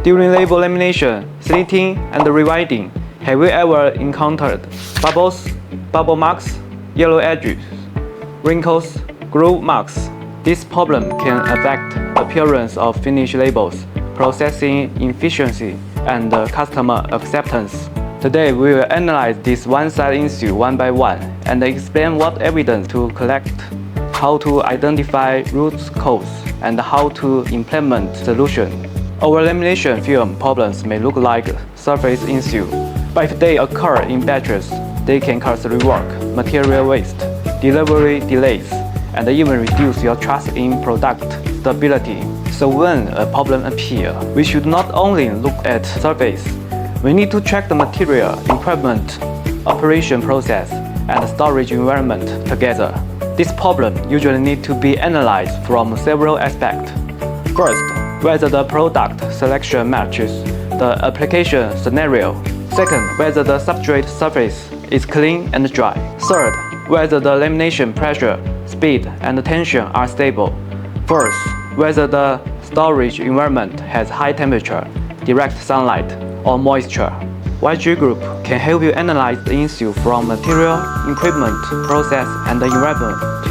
During label lamination, slitting, and rewinding, have you ever encountered bubbles, bubble marks, yellow edges, wrinkles, groove marks? This problem can affect the appearance of finished labels, processing efficiency, and customer acceptance. Today, we will analyze this one-side issue one by one and explain what evidence to collect, how to identify root cause, and how to implement solution. Our lamination film problems may look like surface issue, but if they occur in batches, they can cause rework, material waste, delivery delays, and even reduce your trust in product stability. So when a problem appears, we should not only look at surface. We need to check the material, equipment, operation process, and storage environment together. This problem usually needs to be analyzed from several aspects. First, whether the product selection matches the application scenario. Second, whether the substrate surface is clean and dry. Third, whether the lamination pressure, speed, and tension are stable. Fourth, whether the storage environment has high temperature, direct sunlight, or moisture. YG Group can help you analyze the issue from material, equipment, process, and environment